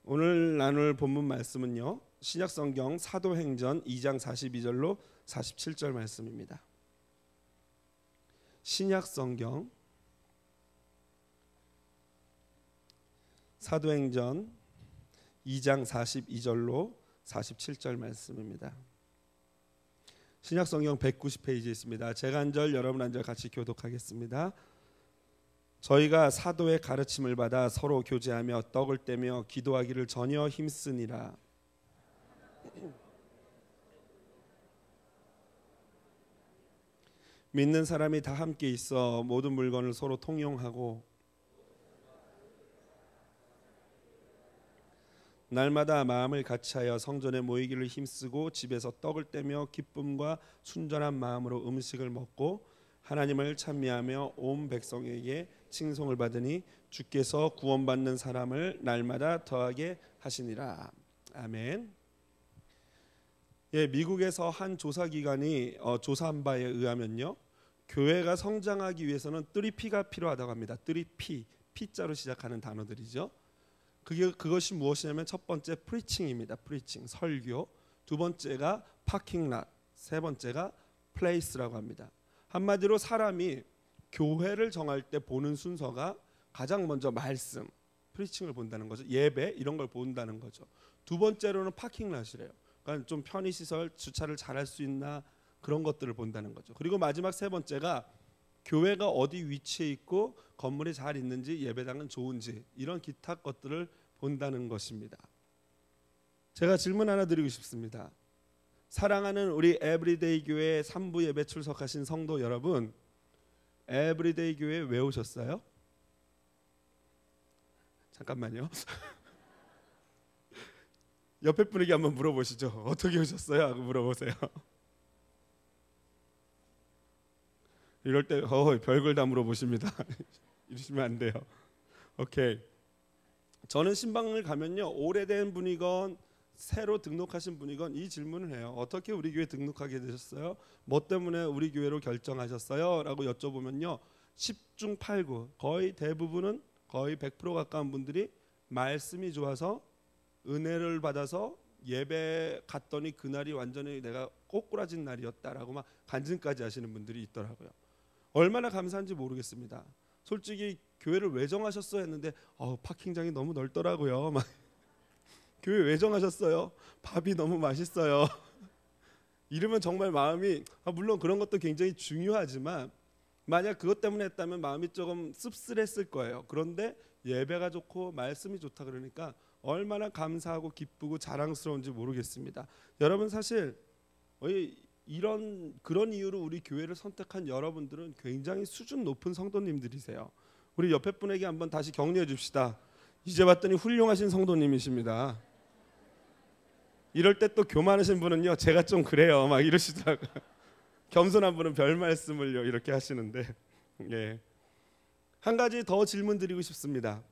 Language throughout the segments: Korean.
오늘 나눌 본문 말씀은요, 신약성경 사도행전 2장 42절로 47절 말씀입니다. 신약성경 사도행전 2장 42절로 47절 말씀입니다. 신약성경 190페이지에 있습니다. 제가 한 절 여러분 한 절 같이 교독하겠습니다. 저희가 사도의 가르침을 받아 서로 교제하며 떡을 떼며 기도하기를 전혀 힘쓰니라. 믿는 사람이 다 함께 있어 모든 물건을 서로 통용하고 날마다 마음을 같이하여 성전에 모이기를 힘쓰고 집에서 떡을 떼며 기쁨과 순전한 마음으로 음식을 먹고 하나님을 찬미하며 온 백성에게 칭송을 받으니 주께서 구원받는 사람을 날마다 더하게 하시니라. 아멘. 미국에서 한 조사기관이 조사한 바에 의하면요, 교회가 성장하기 위해서는 3P가 필요하다고 합니다. 3P, P자로 시작하는 단어들이죠. 그것이 무엇이냐면 첫 번째 프리칭입니다. 프리칭, 설교. 두 번째가 파킹랏, 세 번째가 플레이스라고 합니다. 한마디로 사람이 교회를 정할 때 보는 순서가 가장 먼저 말씀, 프리칭을 본다는 거죠. 예배 이런 걸 본다는 거죠. 두 번째로는 파킹랏이래요. 그러니까 좀 편의시설, 주차를 잘할 수 있나 그런 것들을 본다는 거죠. 그리고 마지막 세 번째가 교회가 어디 위치해 있고 건물이 잘 있는지 예배당은 좋은지 이런 기타 것들을 본다는 것입니다. 제가 질문 하나 드리고 싶습니다. 사랑하는 우리 에브리데이 교회 3부 예배 출석하신 성도 여러분, 에브리데이 교회 왜 오셨어요? 잠깐만요. 옆에 분에게 한번 물어보시죠. 어떻게 오셨어요? 하고 물어보세요. 이럴 때 별걸 다 물어보십니다. 이러시면 안 돼요. 오케이. 저는 신방을 가면요, 오래된 분이건 새로 등록하신 분이건 이 질문을 해요. 어떻게 우리 교회 등록하게 되셨어요? 뭐 때문에 우리 교회로 결정하셨어요? 라고 여쭤보면요, 10중 8구 거의 대부분은 거의 100% 가까운 분들이 말씀이 좋아서 은혜를 받아서 예배 갔더니 그날이 완전히 내가 꼬꾸라진 날이었다라고 막 간증까지 하시는 분들이 있더라고요. 얼마나 감사한지 모르겠습니다. 솔직히 교회를 왜 정하셨어요? 했는데 파킹장이 너무 넓더라고요. 막 교회 왜 정하셨어요? 밥이 너무 맛있어요. 이러면 정말 마음이, 물론 그런 것도 굉장히 중요하지만 만약 그것 때문에 했다면 마음이 조금 씁쓸했을 거예요. 그런데 예배가 좋고 말씀이 좋다 그러니까 얼마나 감사하고 기쁘고 자랑스러운지 모르겠습니다. 여러분, 사실 그런 이유로 우리 교회를 선택한 여러분들은 굉장히 수준 높은 성도님들이세요. 우리 옆에 분에게 한번 다시 격려해 줍시다. 이제 봤더니 훌륭하신 성도님이십니다. 이럴 때 또 교만하신 분은요, 제가 좀 그래요 막 이러시다가 겸손한 분은 별 말씀을요 이렇게 하시는데, 예. 한 가지 더 질문 드리고 싶습니다.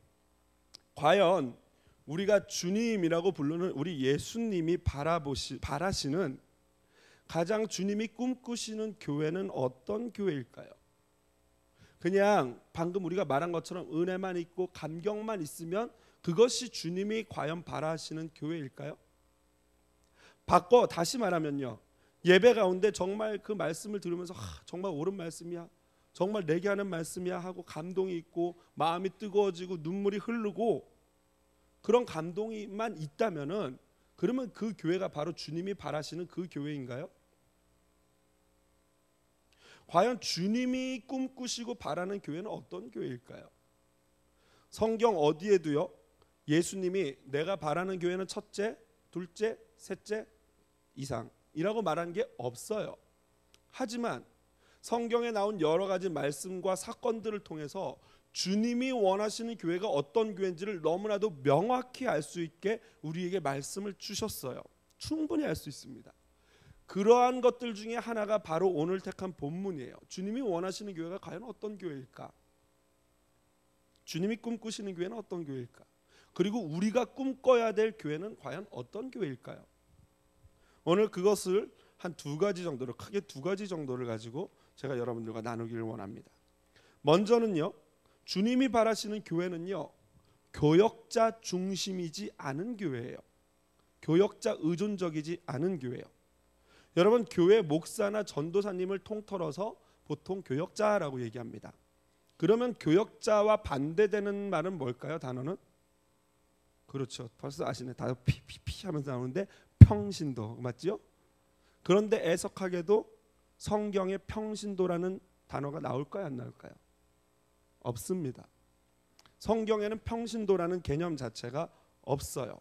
과연 우리가 주님이라고 부르는 우리 예수님이 바라시는 가장 주님이 꿈꾸시는 교회는 어떤 교회일까요? 그냥 방금 우리가 말한 것처럼 은혜만 있고 감격만 있으면 그것이 주님이 과연 바라시는 교회일까요? 바꿔 다시 말하면요, 예배 가운데 정말 그 말씀을 들으면서 정말 옳은 말씀이야, 정말 내게 하는 말씀이야 하고 감동이 있고 마음이 뜨거워지고 눈물이 흐르고 그런 감동이만 있다면은 그러면 그 교회가 바로 주님이 바라시는 그 교회인가요? 과연 주님이 꿈꾸시고 바라는 교회는 어떤 교회일까요? 성경 어디에도요, 예수님이 내가 바라는 교회는 첫째, 둘째, 셋째 이상이라고 말한 게 없어요. 하지만 성경에 나온 여러 가지 말씀과 사건들을 통해서 주님이 원하시는 교회가 어떤 교회인지를 너무나도 명확히 알 수 있게 우리에게 말씀을 주셨어요. 충분히 알 수 있습니다. 그러한 것들 중에 하나가 바로 오늘 택한 본문이에요. 주님이 원하시는 교회가 과연 어떤 교회일까? 주님이 꿈꾸시는 교회는 어떤 교회일까? 그리고 우리가 꿈꿔야 될 교회는 과연 어떤 교회일까요? 오늘 그것을 한 두 가지 정도로, 크게 두 가지 정도를 가지고 제가 여러분들과 나누기를 원합니다. 먼저는요, 주님이 바라시는 교회는요, 교역자 중심이지 않은 교회예요. 교역자 의존적이지 않은 교회예요. 여러분, 교회 목사나 전도사님을 통틀어서 보통 교역자라고 얘기합니다. 그러면 교역자와 반대되는 말은 뭘까요? 단어는? 그렇죠. 벌써 아시네. 다 피피피 하면서 나오는데 평신도 맞죠? 그런데 애석하게도 성경에 평신도라는 단어가 나올까요? 안 나올까요? 없습니다. 성경에는 평신도라는 개념 자체가 없어요.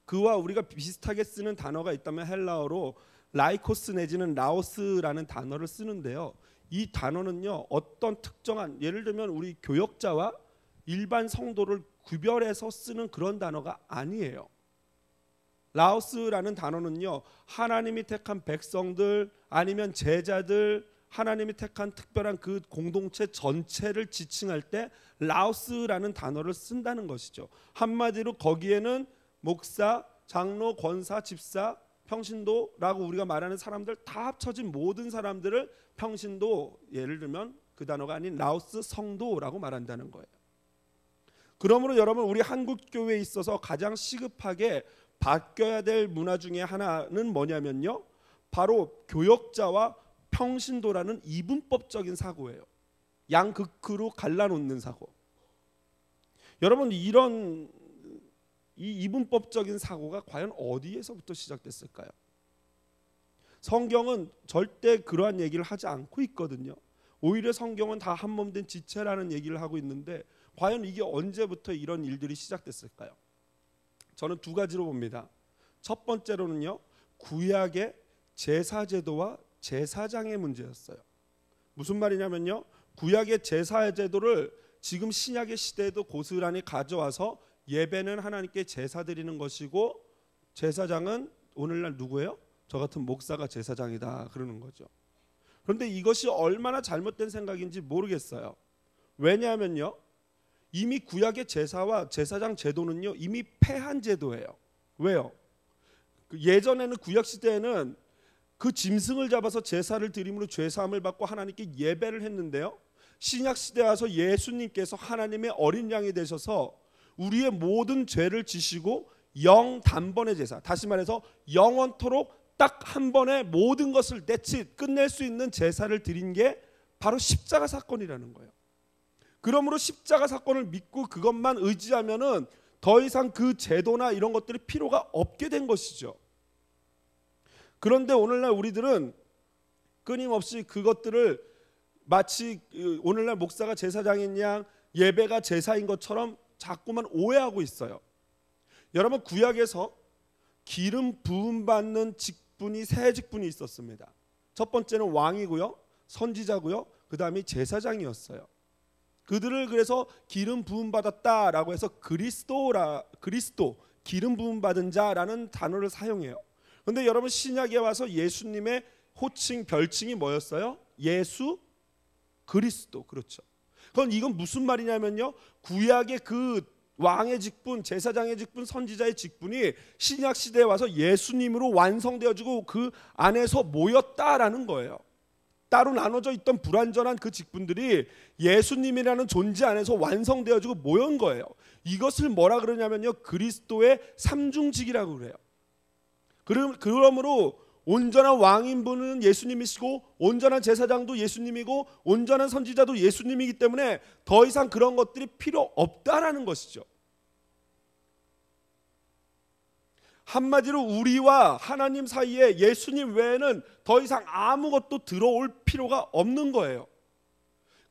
그와 우리가 비슷하게 쓰는 단어가 있다면 헬라어로 라이코스 내지는 라오스라는 단어를 쓰는데요. 이 단어는요, 어떤 특정한, 예를 들면 우리 교역자와 일반 성도를 구별해서 쓰는 그런 단어가 아니에요. 라오스라는 단어는요, 하나님이 택한 백성들 아니면 제자들, 하나님이 택한 특별한 그 공동체 전체를 지칭할 때 라오스라는 단어를 쓴다는 것이죠. 한마디로 거기에는 목사, 장로, 권사, 집사, 평신도라고 우리가 말하는 사람들 다 합쳐진 모든 사람들을 평신도, 예를 들면 그 단어가 아닌 라오스 성도라고 말한다는 거예요. 그러므로 여러분, 우리 한국 교회에 있어서 가장 시급하게 바뀌어야 될 문화 중에 하나는 뭐냐면요, 바로 교역자와 평신도라는 이분법적인 사고예요. 양극으로 갈라놓는 사고. 여러분, 이런 이 이분법적인 사고가 과연 어디에서부터 시작됐을까요? 성경은 절대 그러한 얘기를 하지 않고 있거든요. 오히려 성경은 다 한 몸 된 지체라는 얘기를 하고 있는데 과연 이게 언제부터 이런 일들이 시작됐을까요? 저는 두 가지로 봅니다. 첫 번째로는요, 구약의 제사제도와 제사장의 문제였어요. 무슨 말이냐면요, 구약의 제사제도를 지금 신약의 시대에도 고스란히 가져와서 예배는 하나님께 제사 드리는 것이고 제사장은 오늘날 누구예요? 저 같은 목사가 제사장이다 그러는 거죠. 그런데 이것이 얼마나 잘못된 생각인지 모르겠어요. 왜냐하면요, 이미 구약의 제사와 제사장 제도는요 이미 패한 제도예요. 왜요? 예전에는 구약 시대에는 그 짐승을 잡아서 제사를 드림으로 죄사함을 받고 하나님께 예배를 했는데요, 신약 시대에 와서 예수님께서 하나님의 어린 양이 되셔서 우리의 모든 죄를 지시고 영단번의 제사, 다시 말해서 영원토록 딱 한 번에 모든 것을 끝낼 수 있는 제사를 드린 게 바로 십자가 사건이라는 거예요. 그러므로 십자가 사건을 믿고 그것만 의지하면은 더 이상 그 제도나 이런 것들이 필요가 없게 된 것이죠. 그런데 오늘날 우리들은 끊임없이 그것들을 마치 오늘날 목사가 제사장인 양 예배가 제사인 것처럼 자꾸만 오해하고 있어요. 여러분, 구약에서 기름 부음 받는 직분이 세 직분이 있었습니다. 첫 번째는 왕이고요, 선지자고요, 그 다음이 제사장이었어요. 그들을 그래서 기름 부음 받았다라고 해서 그리스도, 기름 부음 받은 자라는 단어를 사용해요. 그런데 여러분, 신약에 와서 예수님의 호칭, 별칭이 뭐였어요? 예수 그리스도. 그렇죠. 그건 이건 무슨 말이냐면요, 구약의 그 왕의 직분, 제사장의 직분, 선지자의 직분이 신약 시대에 와서 예수님으로 완성되어지고 그 안에서 모였다라는 거예요. 따로 나눠져 있던 불완전한 그 직분들이 예수님이라는 존재 안에서 완성되어지고 모인 거예요. 이것을 뭐라 그러냐면요, 그리스도의 삼중직이라고 그래요. 그러므로 온전한 왕인 분은 예수님이시고 온전한 제사장도 예수님이고 온전한 선지자도 예수님이기 때문에 더 이상 그런 것들이 필요 없다라는 것이죠. 한마디로 우리와 하나님 사이에 예수님 외에는 더 이상 아무것도 들어올 필요가 없는 거예요.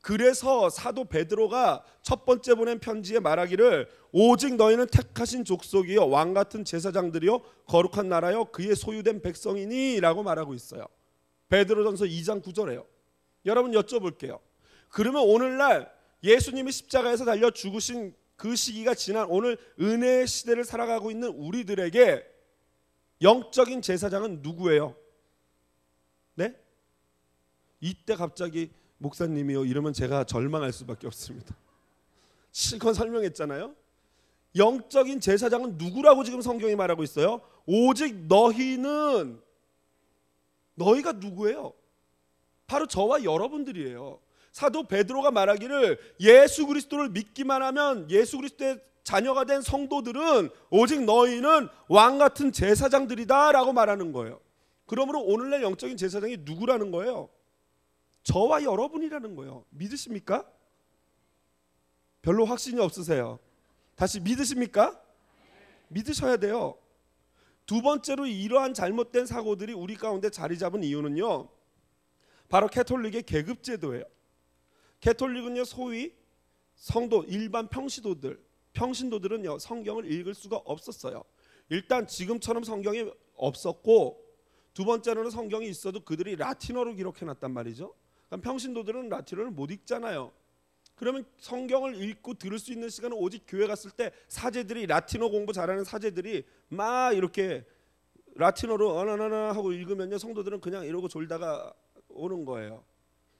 그래서 사도 베드로가 첫 번째 보낸 편지에 말하기를 오직 너희는 택하신 족속이요 왕같은 제사장들이요 거룩한 나라요 그의 소유된 백성이니 라고 말하고 있어요. 베드로전서 2장 9절에요. 여러분, 여쭤볼게요. 그러면 오늘날 예수님이 십자가에서 달려 죽으신 그 시기가 지난 오늘 은혜의 시대를 살아가고 있는 우리들에게 영적인 제사장은 누구예요? 네? 이때 갑자기 목사님이요 이러면 제가 절망할 수밖에 없습니다. 실컷 설명했잖아요. 영적인 제사장은 누구라고 지금 성경이 말하고 있어요? 오직 너희가 누구예요? 바로 저와 여러분들이에요. 사도 베드로가 말하기를 예수 그리스도를 믿기만 하면 예수 그리스도의 자녀가 된 성도들은 오직 너희는 왕같은 제사장들이다 라고 말하는 거예요. 그러므로 오늘날 영적인 제사장이 누구라는 거예요? 저와 여러분이라는 거예요. 믿으십니까? 별로 확신이 없으세요. 다시 믿으십니까? 믿으셔야 돼요. 두 번째로 이러한 잘못된 사고들이 우리 가운데 자리 잡은 이유는요, 바로 캐톨릭의 계급 제도예요. 캐톨릭은요, 소위 성도, 일반 평신도들은요 성경을 읽을 수가 없었어요. 일단 지금처럼 성경이 없었고, 두 번째로는 성경이 있어도 그들이 라틴어로 기록해놨단 말이죠. 그러니까 평신도들은 라틴어를 못 읽잖아요. 그러면 성경을 읽고 들을 수 있는 시간은 오직 교회 갔을 때 사제들이, 라틴어 공부 잘하는 사제들이 막 이렇게 라틴어로 어나나나 하고 읽으면요, 성도들은 그냥 이러고 졸다가 오는 거예요.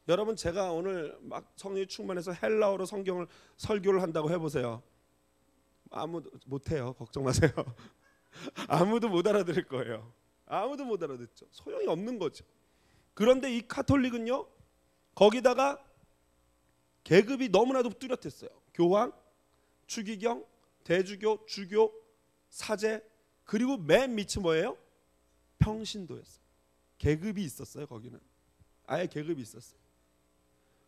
여러분, 제가 오늘 막 성령이 충만해서 헬라어로 성경을 설교를 한다고 해보세요. 아무도 못해요. 걱정 마세요. 아무도 못 알아들을 거예요. 아무도 못 알아듣죠. 소용이 없는 거죠. 그런데 이 가톨릭은요, 거기다가 계급이 너무나도 뚜렷했어요. 교황, 추기경, 대주교, 주교, 사제, 그리고 맨 밑이 뭐예요? 평신도였어요. 계급이 있었어요. 거기는 아예 계급이 있었어요.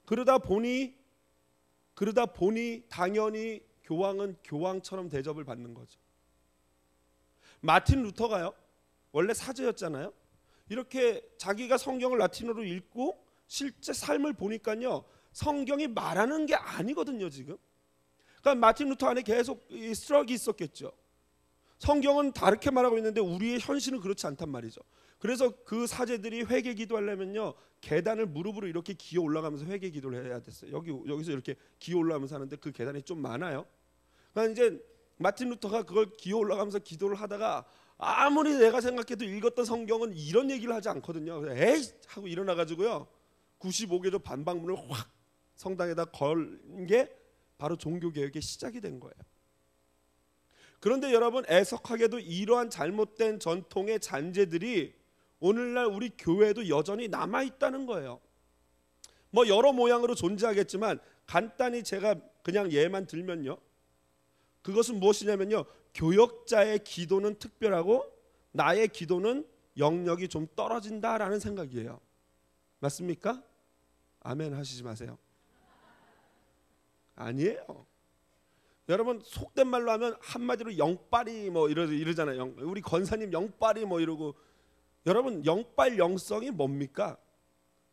그러다 보니 당연히 교황은 교황처럼 대접을 받는 거죠. 마틴 루터가요, 원래 사제였잖아요. 이렇게 자기가 성경을 라틴어로 읽고 실제 삶을 보니까요, 성경이 말하는 게 아니거든요 지금. 그러니까 마틴 루터 안에 계속 이 스트럭이 있었겠죠. 성경은 다르게 말하고 있는데 우리의 현실은 그렇지 않단 말이죠. 그래서 그 사제들이 회개 기도하려면요, 계단을 무릎으로 이렇게 기어 올라가면서 회개 기도를 해야 됐어요. 여기서 이렇게 기어 올라가면서 하는데 그 계단이 좀 많아요. 그러니까 이제 마틴 루터가 그걸 기어 올라가면서 기도를 하다가 아무리 내가 생각해도 읽었던 성경은 이런 얘기를 하지 않거든요. 그래서 에이 하고 일어나가지고요, 95개조 반박문을 확 성당에다 걸 게 바로 종교개혁의 시작이 된 거예요. 그런데 여러분, 애석하게도 이러한 잘못된 전통의 잔재들이 오늘날 우리 교회에도 여전히 남아있다는 거예요. 뭐 여러 모양으로 존재하겠지만 간단히 제가 그냥 예만 들면요, 그것은 무엇이냐면요, 교역자의 기도는 특별하고 나의 기도는 영역이 좀 떨어진다라는 생각이에요. 맞습니까? 아멘 하시지 마세요. 아니에요. 여러분, 속된 말로 하면 한마디로 영빨이 뭐 이러잖아요. 우리 권사님 영빨이 뭐 이러고. 여러분, 영빨 영성이 뭡니까?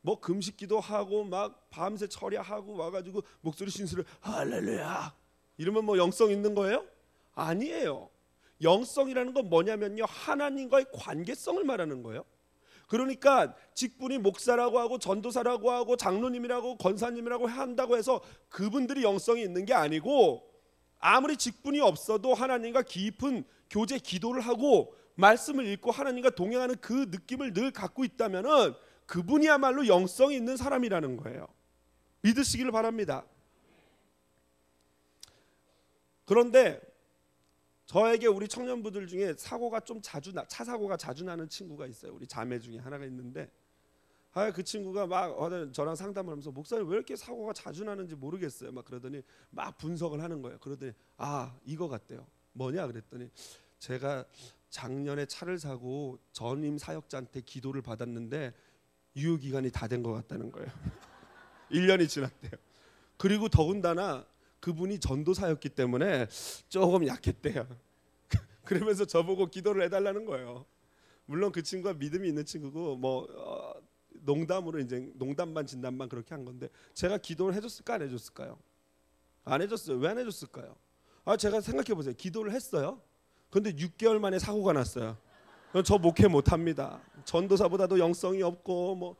뭐 금식기도 하고 막 밤새 철야하고 와가지고 목소리 신수를 할렐루야 이러면 뭐 영성 있는 거예요? 아니에요. 영성이라는 건 뭐냐면요, 하나님과의 관계성을 말하는 거예요. 그러니까 직분이 목사라고 하고 전도사라고 하고 장로님이라고 권사님이라고 한다고 해서 그분들이 영성이 있는 게 아니고, 아무리 직분이 없어도 하나님과 깊은 교제 기도를 하고 말씀을 읽고 하나님과 동행하는 그 느낌을 늘 갖고 있다면은 그분이야말로 영성이 있는 사람이라는 거예요. 믿으시기를 바랍니다. 그런데 저에게 우리 청년부들 중에 사고가 좀 차 사고가 자주 나는 친구가 있어요. 우리 자매 중에 하나가 있는데, 그 친구가 막 저랑 상담을 하면서 목사님 왜 이렇게 사고가 자주 나는지 모르겠어요. 막 그러더니 막 분석을 하는 거예요. 그러더니 이거 같대요. 뭐냐 그랬더니, 제가 작년에 차를 사고 전임 사역자한테 기도를 받았는데 유효기간이 다 된 것 같다는 거예요. 1년이 지났대요. 그리고 더군다나 그분이 전도사였기 때문에 조금 약했대요. 그러면서 저보고 기도를 해달라는 거예요. 물론 그 친구가 믿음이 있는 친구고 뭐 농담으로 이제 농담반 진담반 그렇게 한 건데, 제가 기도를 해줬을까 안 해줬을까요? 안 해줬어요. 왜 안 해줬을까요? 제가 생각해 보세요. 기도를 했어요. 그런데 6개월 만에 사고가 났어요. 저 목회 못합니다. 전도사보다도 영성이 없고 뭐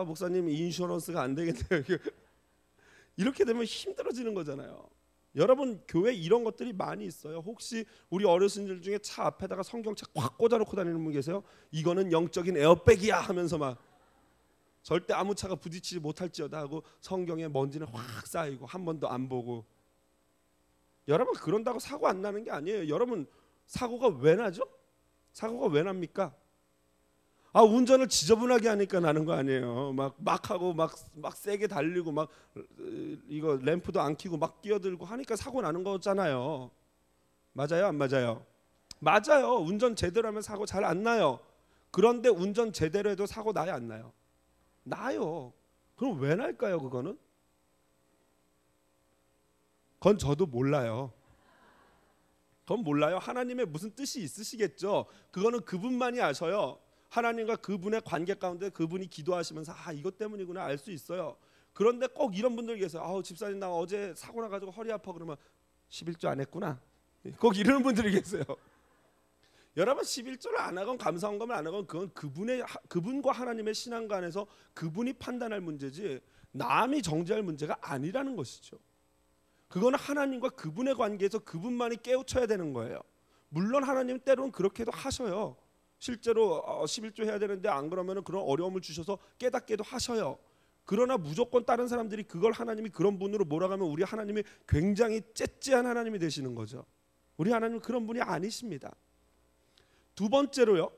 목사님 인슈런스가 안 되겠네요. 이렇게 되면 힘들어지는 거잖아요. 여러분, 교회 이런 것들이 많이 있어요. 혹시 우리 어르신들 중에 차 앞에다가 성경책 확 꽂아놓고 다니는 분 계세요? 이거는 영적인 에어백이야 하면서 막 절대 아무 차가 부딪히지 못할지어다 하고 성경에 먼지는 확 쌓이고 한 번도 안 보고. 여러분, 그런다고 사고 안 나는 게 아니에요. 여러분, 사고가 왜 나죠? 사고가 왜 납니까? 운전을 지저분하게 하니까 나는 거 아니에요. 막 하고 막 세게 달리고 막 이거 램프도 안 켜고 막 끼어들고 하니까 사고 나는 거잖아요. 맞아요, 안 맞아요? 맞아요. 운전 제대로 하면 사고 잘 안 나요. 그런데 운전 제대로 해도 사고 나요, 안 나요? 나요. 그럼 왜 날까요, 그거는? 그건 저도 몰라요. 그건 몰라요. 하나님의 무슨 뜻이 있으시겠죠. 그거는 그분만이 아셔요. 하나님과 그분의 관계 가운데 그분이 기도하시면서 이것 때문이구나 알 수 있어요. 그런데 꼭 이런 분들 계세요. 집사님 나 어제 사고 나가지고 허리 아파. 그러면 11조 안 했구나. 꼭 이러는 분들이 계세요. 여러분 11조를 안 하건 감사헌금을 안 하건 그건 그분과 하나님의 신앙관에서 그분이 판단할 문제지 남이 정죄할 문제가 아니라는 것이죠. 그거는 하나님과 그분의 관계에서 그분만이 깨우쳐야 되는 거예요. 물론 하나님 때로는 그렇게도 하셔요. 실제로 11조 해야 되는데 안 그러면 그런 어려움을 주셔서 깨닫게도 하셔요. 그러나 무조건 다른 사람들이 그걸 하나님이 그런 분으로 몰아가면 우리 하나님이 굉장히 째째한 하나님이 되시는 거죠. 우리 하나님은 그런 분이 아니십니다. 두 번째로요,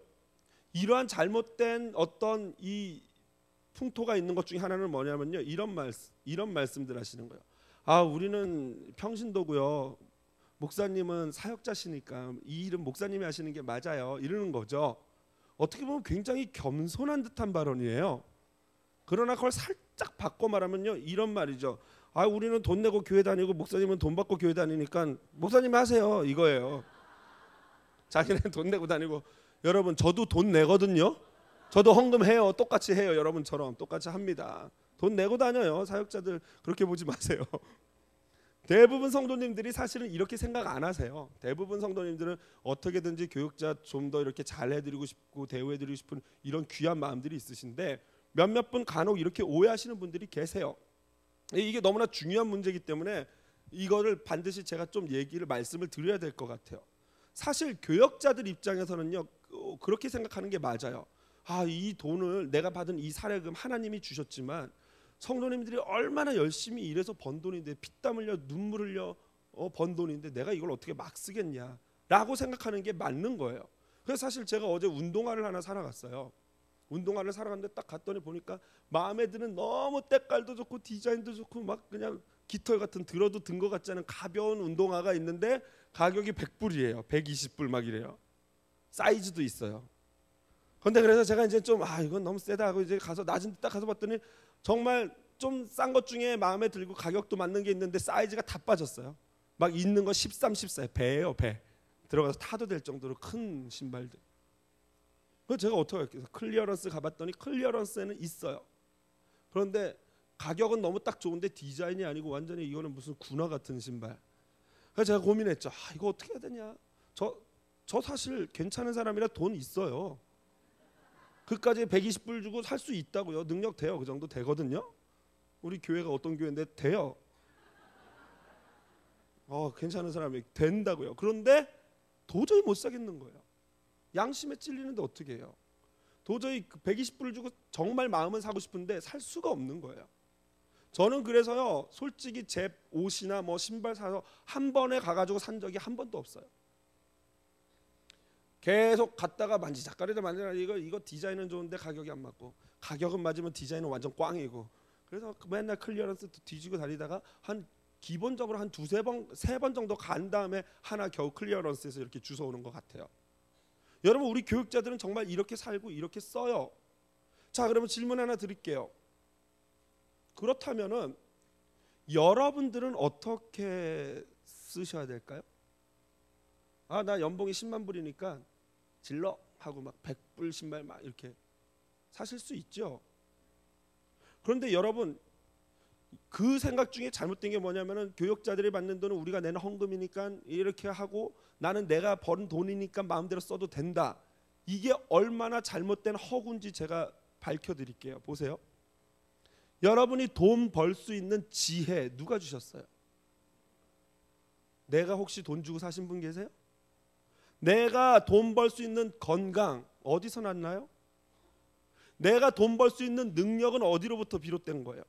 이러한 잘못된 어떤 이 풍토가 있는 것 중에 하나는 뭐냐면요, 이런 말씀들 하시는 거예요. 우리는 평신도고요, 목사님은 사역자시니까 이 일은 목사님이 하시는 게 맞아요, 이러는 거죠. 어떻게 보면 굉장히 겸손한 듯한 발언이에요. 그러나 그걸 살짝 바꿔 말하면요, 이런 말이죠. 우리는 돈 내고 교회 다니고 목사님은 돈 받고 교회 다니니까 목사님 하세요, 이거예요. 자기는 돈 내고 다니고, 여러분 저도 돈 내거든요. 저도 헌금해요. 똑같이 해요. 여러분처럼 똑같이 합니다. 돈 내고 다녀요. 사역자들 그렇게 보지 마세요. 대부분 성도님들이 사실은 이렇게 생각 안 하세요. 대부분 성도님들은 어떻게든지 교육자 좀 더 이렇게 잘 해드리고 싶고 대우해드리고 싶은 이런 귀한 마음들이 있으신데, 몇몇 분 간혹 이렇게 오해하시는 분들이 계세요. 이게 너무나 중요한 문제이기 때문에 이거를 반드시 제가 좀 말씀을 드려야 될 것 같아요. 사실 교역자들 입장에서는요, 그렇게 생각하는 게 맞아요. 이 돈을 내가 받은 이 사례금 하나님이 주셨지만 성도님들이 얼마나 열심히 일해서 번 돈인데, 피땀 흘려 눈물 흘려 번 돈인데 내가 이걸 어떻게 막 쓰겠냐라고 생각하는 게 맞는 거예요. 그래서 사실 제가 어제 운동화를 하나 사러 갔어요. 운동화를 사러 갔는데 딱 갔더니 보니까 마음에 드는, 너무 때깔도 좋고 디자인도 좋고 막 그냥 깃털 같은 들어도 든 것 같지 않은 가벼운 운동화가 있는데 가격이 100불이에요. 120불 막 이래요. 사이즈도 있어요. 근데 그래서 제가 이제 좀 이건 너무 세다 하고 이제 가서 낮은 데 딱 가서 봤더니 정말 좀 싼 것 중에 마음에 들고 가격도 맞는 게 있는데 사이즈가 다 빠졌어요. 막 있는 거 13, 14, 배예요, 배. 들어가서 타도 될 정도로 큰 신발들. 그래서 제가 어떻게 할게요? 클리어런스 가봤더니 클리어런스에는 있어요. 그런데 가격은 너무 딱 좋은데 디자인이 아니고 완전히 이거는 무슨 군화 같은 신발. 그래서 제가 고민했죠. 이거 어떻게 해야 되냐. 저 사실 괜찮은 사람이라 돈 있어요. 그까지 120불 주고 살 수 있다고요. 능력 돼요. 그 정도 되거든요. 우리 교회가 어떤 교회인데 돼요. 괜찮은 사람이 된다고요. 그런데 도저히 못 사겠는 거예요. 양심에 찔리는데 어떻게 해요? 도저히 120불을 주고 정말 마음은 사고 싶은데 살 수가 없는 거예요. 저는 그래서요, 솔직히 제 옷이나 뭐 신발 사서 한 번에 가가지고 산 적이 한 번도 없어요. 계속 갔다가 만지작거리다 이거 디자인은 좋은데 가격이 안 맞고, 가격은 맞으면 디자인은 완전 꽝이고, 그래서 맨날 클리어런스 뒤지고 다니다가 기본적으로 한 세 번 정도 간 다음에 하나 겨우 클리어런스에서 이렇게 주워오는 것 같아요. 여러분, 우리 교육자들은 정말 이렇게 살고 이렇게 써요. 자, 그러면 질문 하나 드릴게요. 그렇다면은 여러분들은 어떻게 쓰셔야 될까요? 나 연봉이 10만 불이니까 질러 하고 막 100불 신발 막 이렇게 사실 수 있죠. 그런데 여러분, 그 생각 중에 잘못된 게 뭐냐면은 교역자들이 받는 돈은 우리가 내는 헌금이니까 이렇게 하고 나는 내가 번 돈이니까 마음대로 써도 된다. 이게 얼마나 잘못된 허구인지 제가 밝혀드릴게요. 보세요. 여러분이 돈 벌 수 있는 지혜 누가 주셨어요? 내가 혹시 돈 주고 사신 분 계세요? 내가 돈 벌 수 있는 건강 어디서 났나요? 내가 돈 벌 수 있는 능력은 어디로부터 비롯된 거예요?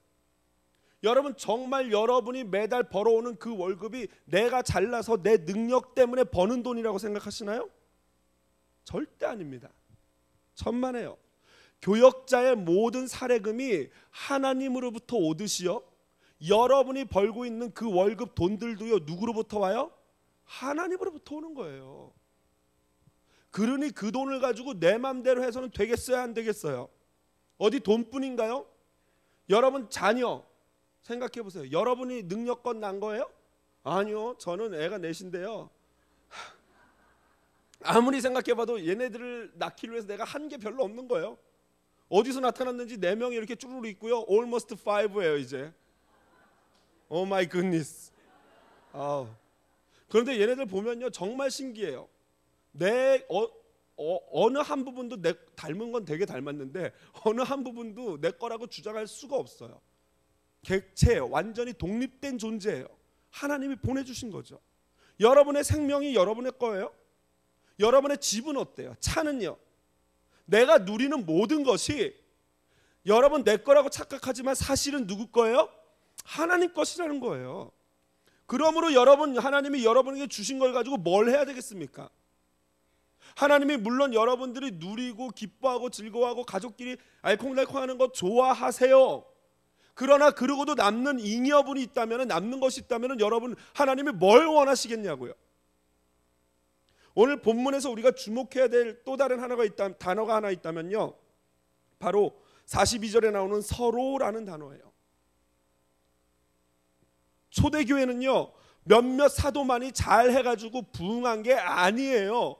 여러분, 정말 여러분이 매달 벌어오는 그 월급이 내가 잘나서 내 능력 때문에 버는 돈이라고 생각하시나요? 절대 아닙니다. 천만에요. 교역자의 모든 사례금이 하나님으로부터 오듯이요, 여러분이 벌고 있는 그 월급 돈들도요, 누구로부터 와요? 하나님으로부터 오는 거예요. 그러니 그 돈을 가지고 내 맘대로 해서는 되겠어요, 안 되겠어요? 어디 돈뿐인가요? 여러분 자녀 생각해 보세요. 여러분이 능력껏 난 거예요? 아니요, 저는 애가 넷인데요, 아무리 생각해봐도 얘네들을 낳기를 위해서 내가 한 게 별로 없는 거예요. 어디서 나타났는지 4명이 이렇게 쭈루루 있고요, almost 5예요 이제. 오 마이 굿니스. 그런데 얘네들 보면요, 정말 신기해요. 어느 한 부분도 내 닮은 건 되게 닮았는데 어느 한 부분도 내 거라고 주장할 수가 없어요. 객체예요. 완전히 독립된 존재예요. 하나님이 보내주신 거죠. 여러분의 생명이 여러분의 거예요. 여러분의 집은 어때요? 차는요? 내가 누리는 모든 것이 여러분 내 거라고 착각하지만 사실은 누구 거예요? 하나님 것이라는 거예요. 그러므로 여러분, 하나님이 여러분에게 주신 걸 가지고 뭘 해야 되겠습니까? 하나님이 물론 여러분들이 누리고 기뻐하고 즐거워하고 가족끼리 알콩달콩하는 거 좋아하세요. 그러나 그러고도 남는 잉여분이 있다면, 남는 것이 있다면 여러분, 하나님이 뭘 원하시겠냐고요. 오늘 본문에서 우리가 주목해야 될 또 다른 단어가 하나 있다면요, 바로 42절에 나오는 서로라는 단어예요. 초대교회는요, 몇몇 사도만이 잘 해가지고 부흥한 게 아니에요.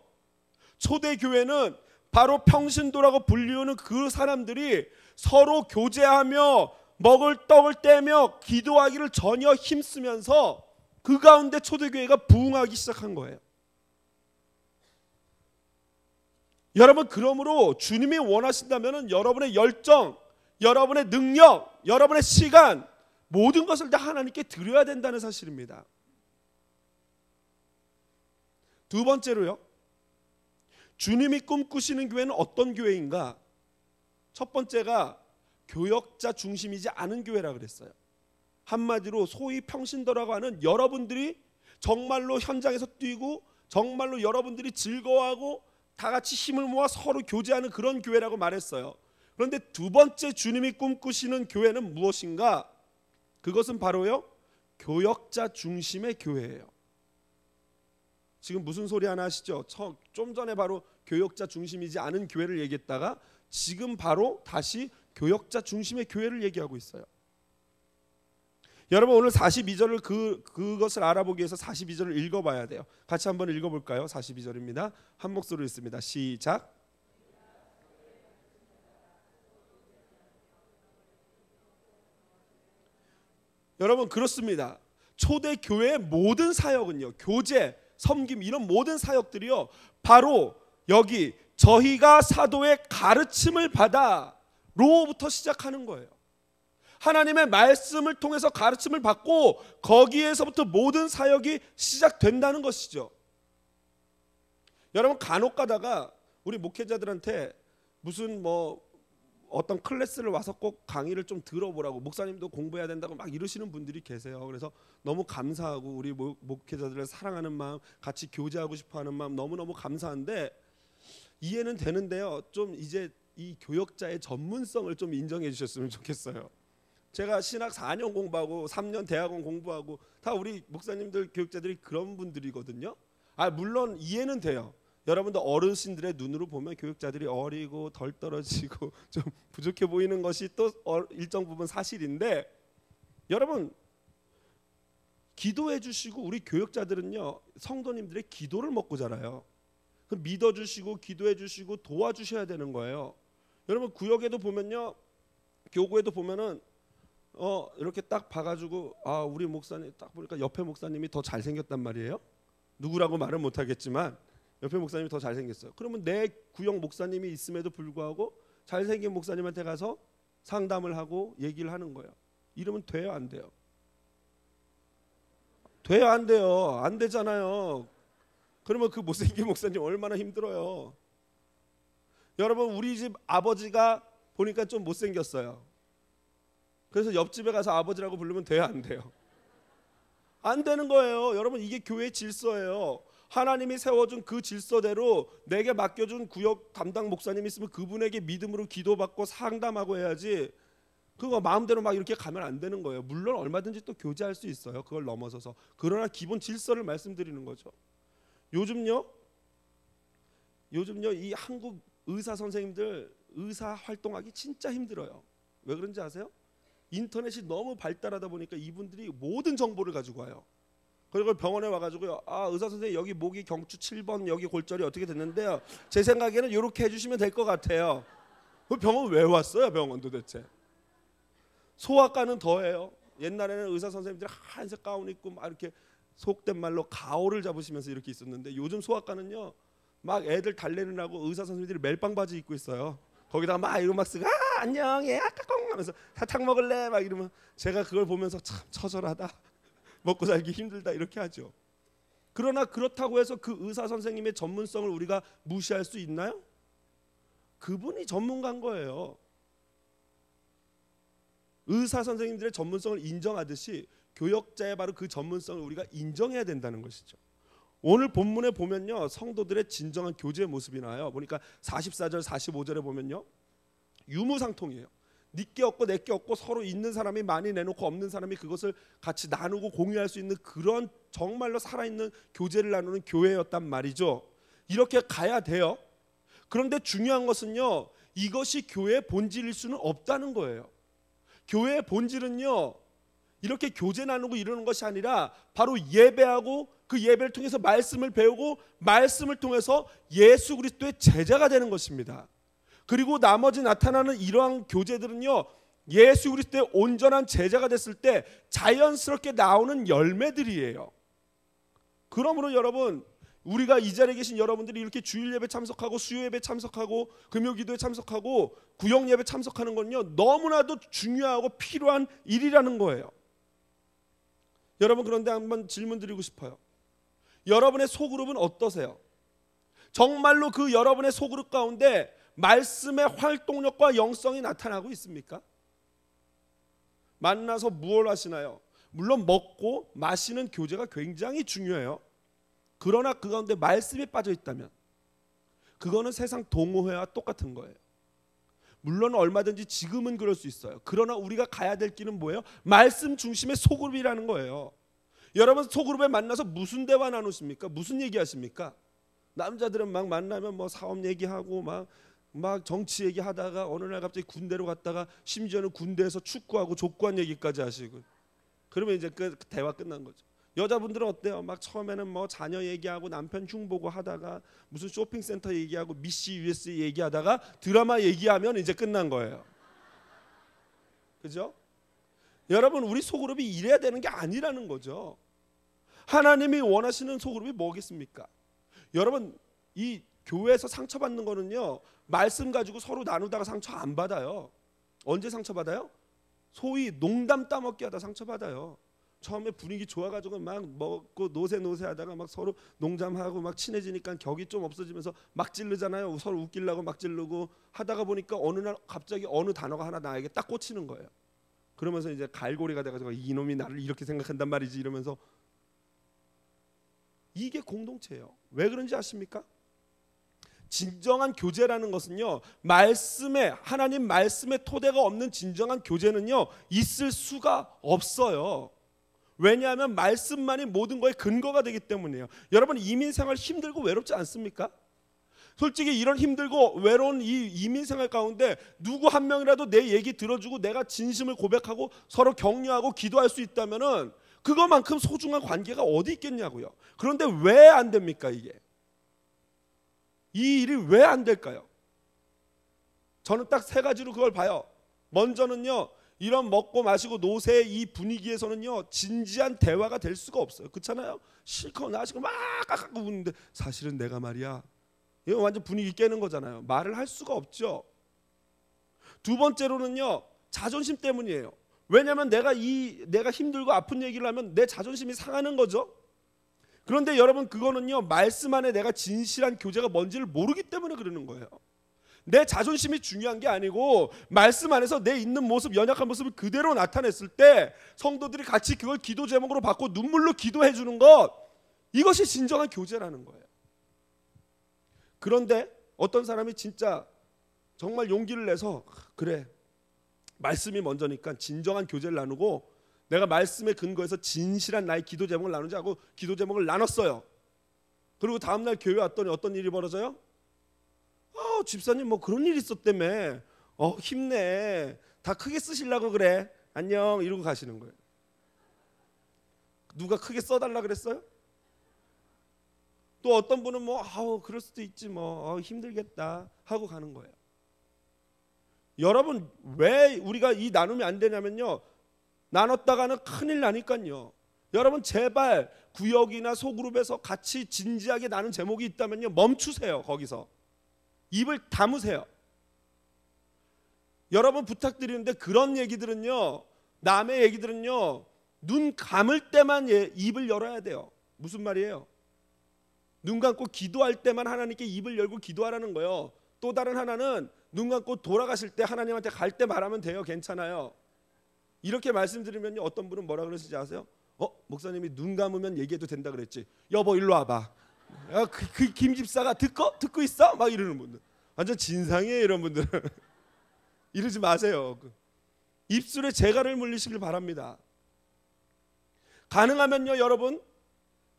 초대교회는 바로 평신도라고 불리우는 그 사람들이 서로 교제하며 먹을 떡을 떼며 기도하기를 전혀 힘쓰면서 그 가운데 초대교회가 부흥하기 시작한 거예요. 여러분, 그러므로 주님이 원하신다면 여러분의 열정, 여러분의 능력, 여러분의 시간, 모든 것을 다 하나님께 드려야 된다는 사실입니다. 두 번째로요, 주님이 꿈꾸시는 교회는 어떤 교회인가? 첫 번째가 교역자 중심이지 않은 교회라 그랬어요. 한마디로 소위 평신도라고 하는, 여러분들이 정말로 현장에서 뛰고 정말로 여러분들이 즐거워하고 다 같이 힘을 모아 서로 교제하는 그런 교회라고 말했어요. 그런데 두 번째 주님이 꿈꾸시는 교회는 무엇인가? 그것은 바로요, 교역자 중심의 교회예요. 지금 무슨 소리 하나 하시죠? 좀 전에 바로 교역자 중심이지 않은 교회를 얘기했다가 지금 바로 다시 교역자 중심의 교회를 얘기하고 있어요. 여러분, 오늘 42절을 그것을 알아보기 위해서 42절을 읽어봐야 돼요. 같이 한번 읽어볼까요? 42절입니다. 한 목소리로 읽습니다. 시작. 여러분, 그렇습니다. 초대교회의 모든 사역은요, 교제, 섬김, 이런 모든 사역들이요, 바로 여기 저희가 사도의 가르침을 받아 로부터 시작하는 거예요. 하나님의 말씀을 통해서 가르침을 받고 거기에서부터 모든 사역이 시작된다는 것이죠. 여러분, 간혹 가다가 우리 목회자들한테 무슨 어떤 클래스를 와서 꼭 강의를 좀 들어보라고, 목사님도 공부해야 된다고 막 이러시는 분들이 계세요. 그래서 너무 감사하고 우리 목회자들을 사랑하는 마음, 같이 교제하고 싶어하는 마음 너무너무 감사한데 이해는 되는데요, 좀 이제 이 교역자의 전문성을 좀 인정해 주셨으면 좋겠어요. 제가 신학 4년 공부하고 3년 대학원 공부하고 다 우리 목사님들, 교육자들이 그런 분들이거든요. 물론 이해는 돼요. 여러분들 어르신들의 눈으로 보면 교육자들이 어리고 덜 떨어지고 좀 부족해 보이는 것이 또 일정 부분 사실인데, 여러분 기도해 주시고, 우리 교육자들은요 성도님들의 기도를 먹고 자라요. 믿어주시고 기도해 주시고 도와주셔야 되는 거예요. 여러분, 구역에도 보면요, 교구에도 보면은 이렇게 딱 봐가지고 우리 목사님 딱 보니까 옆에 목사님이 더 잘생겼단 말이에요. 누구라고 말은 못하겠지만 옆에 목사님이 더 잘생겼어요. 그러면 내 구역 목사님이 있음에도 불구하고 잘생긴 목사님한테 가서 상담을 하고 얘기를 하는 거예요. 이러면 돼요, 안 돼요? 돼요, 안 돼요? 안 되잖아요. 그러면 그 못생긴 목사님 얼마나 힘들어요. 여러분, 우리 집 아버지가 보니까 좀 못생겼어요. 그래서 옆집에 가서 아버지라고 부르면 돼요, 안 돼요? 안 되는 거예요. 여러분, 이게 교회의 질서예요. 하나님이 세워준 그 질서대로 내게 맡겨준 구역 담당 목사님이 있으면 그분에게 믿음으로 기도받고 상담하고 해야지, 그거 마음대로 막 이렇게 가면 안 되는 거예요. 물론 얼마든지 또 교제할 수 있어요, 그걸 넘어서서. 그러나 기본 질서를 말씀드리는 거죠. 요즘요 이 한국 의사 선생님들 의사 활동하기 진짜 힘들어요. 왜 그런지 아세요? 인터넷이 너무 발달하다 보니까 이분들이 모든 정보를 가지고 와요. 그리고 병원에 와가지고요, 의사 선생님 여기 목이 경추 7번 여기 골절이 어떻게 됐는데요, 제 생각에는 이렇게 해주시면 될 것 같아요. 그 병원 왜 왔어요? 병원 도대체. 소아과는 더해요. 옛날에는 의사 선생님들이 하얀색 가운 입고 막 이렇게 속된 말로 가오를 잡으시면서 이렇게 있었는데, 요즘 소아과는요 막 애들 달래느라고 의사 선생님들이 멜빵 바지 입고 있어요. 거기다가 막 이거 막 쓰고 안녕 얘 아까꿍 하면서 사탕 먹을래 막 이러면, 제가 그걸 보면서 참 처절하다, 먹고 살기 힘들다 이렇게 하죠. 그러나 그렇다고 해서 그 의사 선생님의 전문성을 우리가 무시할 수 있나요? 그분이 전문가인 거예요. 의사 선생님들의 전문성을 인정하듯이 교역자의 바로 그 전문성을 우리가 인정해야 된다는 것이죠. 오늘 본문에 보면요, 성도들의 진정한 교제의 모습이 나와요. 보니까 44절 45절에 보면요, 유무상통이에요. 네게 없고 내게 없고 서로 있는 사람이 많이 내놓고 없는 사람이 그것을 같이 나누고 공유할 수 있는 그런 정말로 살아있는 교제를 나누는 교회였단 말이죠. 이렇게 가야 돼요. 그런데 중요한 것은요, 이것이 교회의 본질일 수는 없다는 거예요. 교회의 본질은요, 이렇게 교제 나누고 이러는 것이 아니라 바로 예배하고 그 예배를 통해서 말씀을 배우고 말씀을 통해서 예수 그리스도의 제자가 되는 것입니다. 그리고 나머지 나타나는 이러한 교제들은요, 예수 그리스도의 온전한 제자가 됐을 때 자연스럽게 나오는 열매들이에요. 그러므로 여러분, 우리가 이 자리에 계신 여러분들이 이렇게 주일 예배 참석하고 수요 예배 참석하고 금요 기도에 참석하고 구역 예배 참석하는 건요, 너무나도 중요하고 필요한 일이라는 거예요. 여러분, 그런데 한번 질문 드리고 싶어요. 여러분의 소그룹은 어떠세요? 정말로 그 여러분의 소그룹 가운데 말씀의 활동력과 영성이 나타나고 있습니까? 만나서 무엇을 하시나요? 물론 먹고 마시는 교제가 굉장히 중요해요. 그러나 그 가운데 말씀이 빠져 있다면 그거는 세상 동호회와 똑같은 거예요. 물론 얼마든지 지금은 그럴 수 있어요. 그러나 우리가 가야 될 길은 뭐예요? 말씀 중심의 소그룹이라는 거예요. 여러분, 소그룹에 만나서 무슨 대화 나누십니까? 무슨 얘기하십니까? 남자들은 막 만나면 뭐 사업 얘기하고 막 정치 얘기하다가 어느 날 갑자기 군대로 갔다가 심지어는 군대에서 축구하고 족구한 얘기까지 하시고, 그러면 이제 그 대화 끝난 거죠. 여자분들은 어때요? 막 처음에는 뭐 자녀 얘기하고 남편 흉보고 하다가 무슨 쇼핑센터 얘기하고 미시 US 얘기하다가 드라마 얘기하면 이제 끝난 거예요. 그죠? 여러분, 우리 소그룹이 이래야 되는 게 아니라는 거죠. 하나님이 원하시는 소그룹이 뭐겠습니까? 여러분, 이 교회에서 상처받는 거는요, 말씀 가지고 서로 나누다가 상처 안 받아요. 언제 상처받아요? 소위 농담 따먹기 하다 상처받아요. 처음에 분위기 좋아가지고 막 먹고 노세 하다가 막 서로 농담하고 막 친해지니까 격이 좀 없어지면서 막 찌르잖아요. 서로 웃기려고 막 찌르고 하다가 보니까 어느 날 갑자기 어느 단어가 하나 나에게 딱 꽂히는 거예요. 그러면서 이제 갈고리가 돼가지고 이놈이 나를 이렇게 생각한단 말이지 이러면서, 이게 공동체예요. 왜 그런지 아십니까? 진정한 교제라는 것은요, 하나님 말씀의 토대가 없는 진정한 교제는요, 있을 수가 없어요. 왜냐하면 말씀만이 모든 거의 근거가 되기 때문이에요. 여러분, 이민생활 힘들고 외롭지 않습니까? 솔직히 이런 힘들고 외로운 이 이민생활 가운데 누구 한 명이라도 내 얘기 들어주고 내가 진심을 고백하고 서로 격려하고 기도할 수 있다면은 그거만큼 소중한 관계가 어디 있겠냐고요. 그런데 왜 안 됩니까? 이게 이 일이 왜 안 될까요? 저는 딱 세 가지로 그걸 봐요. 먼저는요, 이런 먹고 마시고 노세의 이 분위기에서는요, 진지한 대화가 될 수가 없어요. 그렇잖아요? 실컷 나시고 막 깎고 웃는데 사실은 내가 말이야, 이거 완전 분위기 깨는 거잖아요. 말을 할 수가 없죠. 두 번째로는요, 자존심 때문이에요. 왜냐하면 내가 힘들고 아픈 얘기를 하면 내 자존심이 상하는 거죠. 그런데 여러분, 그거는요, 말씀 안에 내가 진실한 교제가 뭔지를 모르기 때문에 그러는 거예요. 내 자존심이 중요한 게 아니고 말씀 안에서 내 있는 모습, 연약한 모습을 그대로 나타냈을 때 성도들이 같이 그걸 기도 제목으로 받고 눈물로 기도해 주는 것, 이것이 진정한 교제라는 거예요. 그런데 어떤 사람이 진짜 정말 용기를 내서 그래, 말씀이 먼저니까 진정한 교제를 나누고 내가 말씀에 근거해서 진실한 나의 기도 제목을 나누자 하고 기도 제목을 나눴어요. 그리고 다음날 교회 왔더니 어떤 일이 벌어져요? 집사님 뭐 그런 일이 있었다며. 힘내. 다 크게 쓰시려고 그래. 안녕 이러고 가시는 거예요. 누가 크게 써달라 그랬어요? 또 어떤 분은 뭐 그럴 수도 있지 뭐 힘들겠다 하고 가는 거예요. 여러분 왜 우리가 이 나눔이 안 되냐면요, 나눴다가는 큰일 나니까요. 여러분 제발 구역이나 소그룹에서 같이 진지하게 나눈 제목이 있다면요, 멈추세요. 거기서 입을 다무세요. 여러분 부탁드리는데 그런 얘기들은요, 남의 얘기들은요, 눈 감을 때만 입을 열어야 돼요. 무슨 말이에요? 눈 감고 기도할 때만 하나님께 입을 열고 기도하라는 거예요. 또 다른 하나는 눈 감고 돌아가실 때 하나님한테 갈 때 말하면 돼요. 괜찮아요. 이렇게 말씀드리면 어떤 분은 뭐라 그러시지 아세요? 목사님이 눈 감으면 얘기해도 된다 그랬지. 여보 일로 와봐. 그 김 집사가 듣고 있어? 막 이러는 분들 완전 진상이에요. 이런 분들은 이러지 마세요. 입술에 재갈을 물리시길 바랍니다. 가능하면요 여러분,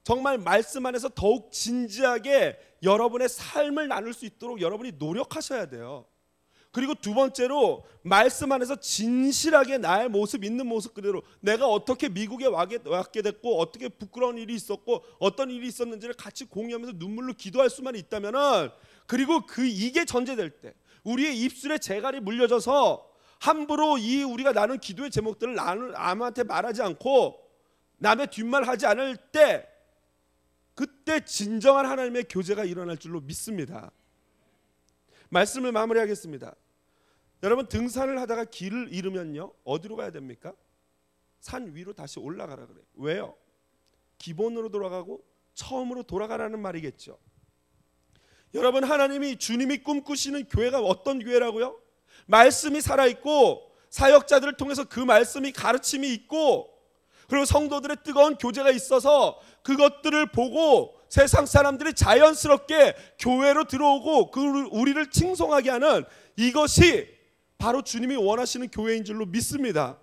정말 말씀 안에서 더욱 진지하게 여러분의 삶을 나눌 수 있도록 여러분이 노력하셔야 돼요. 그리고 두 번째로 말씀 안에서 진실하게 나의 모습 있는 모습 그대로 내가 어떻게 미국에 왔게 됐고 어떻게 부끄러운 일이 있었고 어떤 일이 있었는지를 같이 공유하면서 눈물로 기도할 수만 있다면은, 그리고 이게 전제될 때 우리의 입술에 재갈이 물려져서 함부로 우리가 나눈 기도의 제목들을 남한테 말하지 않고 남의 뒷말하지 않을 때, 그때 진정한 하나님의 교제가 일어날 줄로 믿습니다. 말씀을 마무리하겠습니다. 여러분 등산을 하다가 길을 잃으면요 어디로 가야 됩니까? 산 위로 다시 올라가라 그래요. 왜요? 기본으로 돌아가고 처음으로 돌아가라는 말이겠죠. 여러분 하나님이 주님이 꿈꾸시는 교회가 어떤 교회라고요? 말씀이 살아있고 사역자들을 통해서 그 말씀이 가르침이 있고 그리고 성도들의 뜨거운 교제가 있어서 그것들을 보고 세상 사람들이 자연스럽게 교회로 들어오고 우리를 칭송하게 하는, 이것이 바로 주님이 원하시는 교회인 줄로 믿습니다.